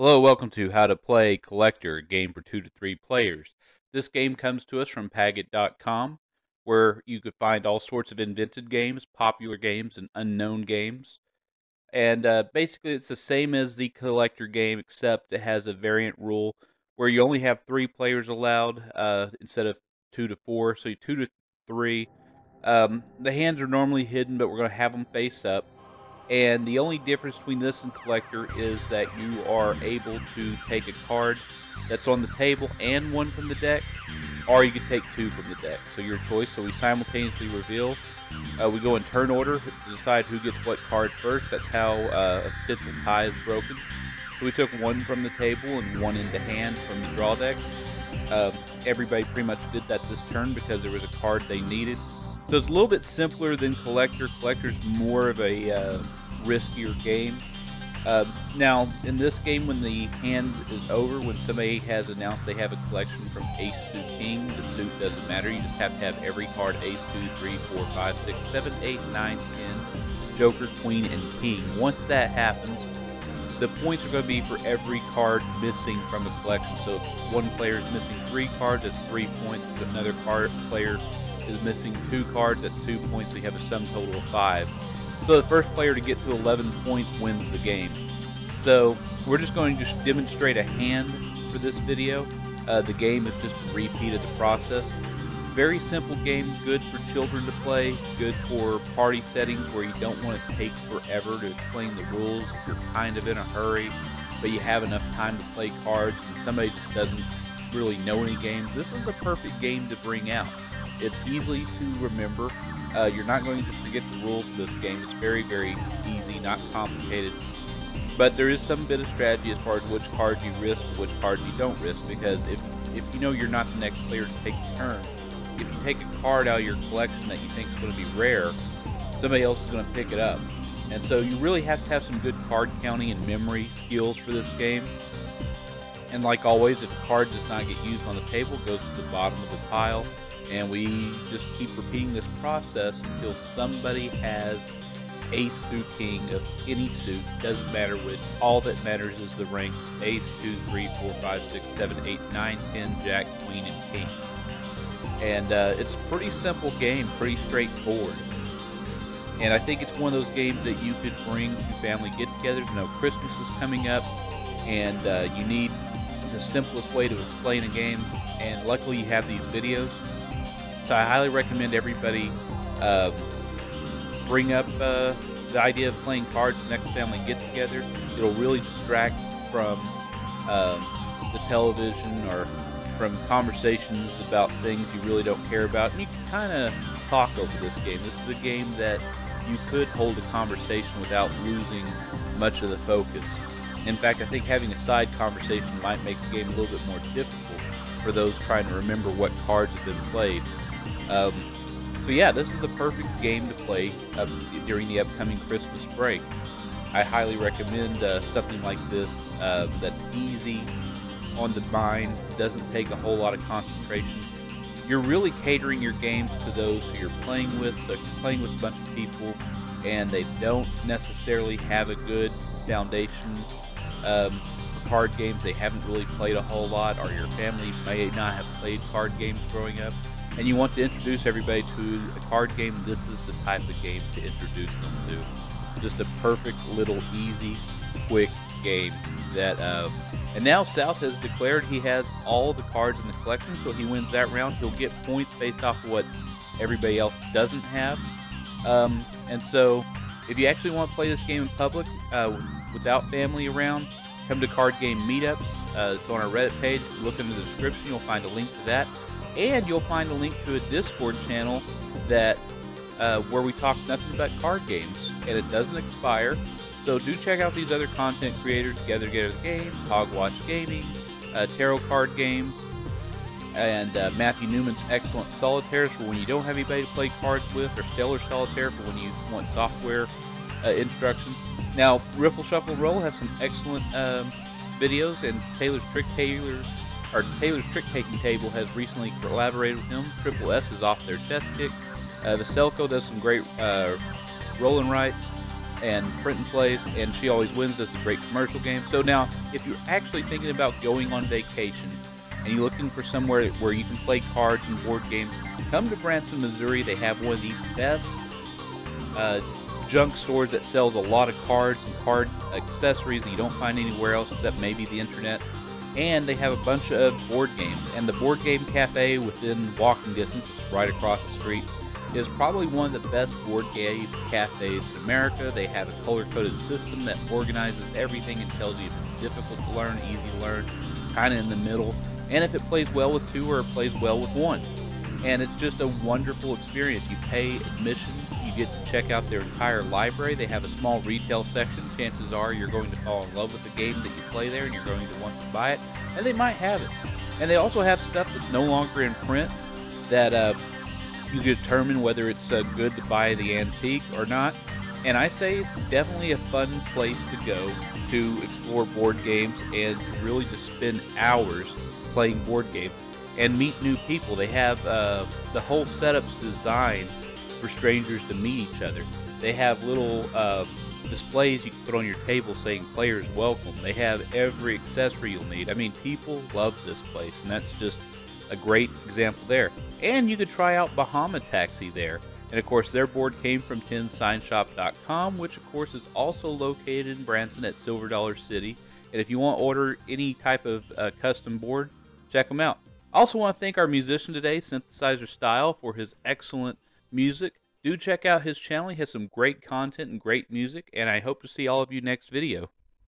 Hello, welcome to How to Play Collector, a game for 2 to 3 players. This game comes to us from Paget.com, where you could find all sorts of invented games, popular games, and unknown games. And basically, it's the same as the collector game, except it has a variant rule where you only have 3 players allowed instead of 2 to 4. So 2 to 3. The hands are normally hidden, but we're going to have them face up. And the only difference between this and collector is that you are able to take a card that's on the table and one from the deck, or you can take 2 from the deck. So your choice. So we simultaneously reveal. We go in turn order to decide who gets what card first. That's how a potential tie is broken. So we took 1 from the table and 1 into hand from the draw deck. Everybody pretty much did that this turn because there was a card they needed. So it's a little bit simpler than collector. Collector's more of a riskier game. Now, in this game, when the hand is over, when somebody has announced they have a collection from ace to king, the suit doesn't matter. You just have to have every card ace, 2, 3, 4, 5, 6, 7, 8, 9, 10, joker, queen, and king. Once that happens, the points are going to be for every card missing from a collection. So if one player is missing 3 cards, that's 3 points. If another player is missing 2 cards, that's 2 points. So you have a sum total of 5. So the first player to get to 11 points wins the game. So we're just going to demonstrate a hand for this video. The game is just a repeat of the process. Very simple game, good for children to play, good for party settings where you don't want to take forever to explain the rules. If you're kind of in a hurry, but you have enough time to play cards and somebody just doesn't really know any games, this is the perfect game to bring out. It's easy to remember. You're not going to forget the rules of this game. It's very, very easy, not complicated. But there is some bit of strategy as far as which cards you risk and which cards you don't risk, because if you know you're not the next player to take the turn, if you take a card out of your collection that you think is going to be rare, somebody else is going to pick it up. And so you really have to have some good card counting and memory skills for this game. And like always, if a card does not get used on the table, it goes to the bottom of the pile. And we just keep repeating this process until somebody has ace through king of any suit. Doesn't matter which. All that matters is the ranks ace, 2, 3, 4, 5, 6, 7, 8, 9, 10, jack, queen, and king. And it's a pretty simple game, pretty straightforward. And I think it's one of those games that you could bring to family get-togethers. You know, Christmas is coming up, and you need the simplest way to explain a game. And luckily you have these videos. So I highly recommend everybody bring up the idea of playing cards next family get-together. It'll really distract from the television or from conversations about things you really don't care about. And you can kind of talk over this game. This is a game that you could hold a conversation without losing much of the focus. In fact, I think having a side conversation might make the game a little bit more difficult for those trying to remember what cards have been played. So yeah, this is the perfect game to play during the upcoming Christmas break. I highly recommend something like this that's easy on the mind, doesn't take a whole lot of concentration. You're really catering your games to those who you're playing with. So if you're playing with a bunch of people and they don't necessarily have a good foundation for card games, they haven't really played a whole lot, or your family may not have played card games growing up, and you want to introduce everybody to a card game, this is the type of game to introduce them to. Just a perfect little easy, quick game that and now South has declared he has all the cards in the collection, so if he wins that round, he'll get points based off of what everybody else doesn't have. And so if you actually want to play this game in public without family around, come to card game meetups. It's on our Reddit page. Look in the description, you'll find a link to that. And you'll find a link to a Discord channel that where we talk nothing but card games, and it doesn't expire. So do check out these other content creators: Together Games, Hogwatch Gaming, Tarot Card Games, and Matthew Newman's excellent Solitaires for when you don't have anybody to play cards with, or Stellar Solitaire for when you want software instructions. Now, Riffle Shuffle Roll has some excellent videos, and Taylor's Trick-Taking Table has recently collaborated with him. Triple S is off their chess kick. Vaselko does some great roll and writes. and print and plays, and She Always Wins does a great commercial game. So now, if you're actually thinking about going on vacation and you're looking for somewhere where you can play cards and board games, come to Branson, Missouri. They have one of the best junk stores that sells a lot of cards and card accessories that you don't find anywhere else except maybe the internet. And they have a bunch of board games. And the Board Game Cafe within walking distance, it's right across the street, is probably one of the best board game cafes in America. They have a color-coded system that organizes everything and tells you if it's difficult to learn, easy to learn, kind of in the middle, and if it plays well with two or it plays well with one. And it's just a wonderful experience. You pay admission, you get to check out their entire library. They have a small retail section. Chances are you're going to fall in love with the game that you play there and you're going to want to buy it, and they might have it. And they also have stuff that's no longer in print that you can determine whether it's good to buy the antique or not. And I say it's definitely a fun place to go to explore board games and to really just spend hours playing board games and meet new people. They have the whole setup's designed for strangers to meet each other. They have little displays you can put on your table saying players welcome. They have every accessory you'll need. I mean, people love this place, and that's just a great example there. And you could try out Bahama Taxi there. And of course, their board came from tinsignshop.com, which of course is also located in Branson at Silver Dollar City. And if you want to order any type of custom board, check them out. I also want to thank our musician today, Synthesizer Style, for his excellent music. Do check out his channel. He has some great content and great music, and I hope to see all of you next video.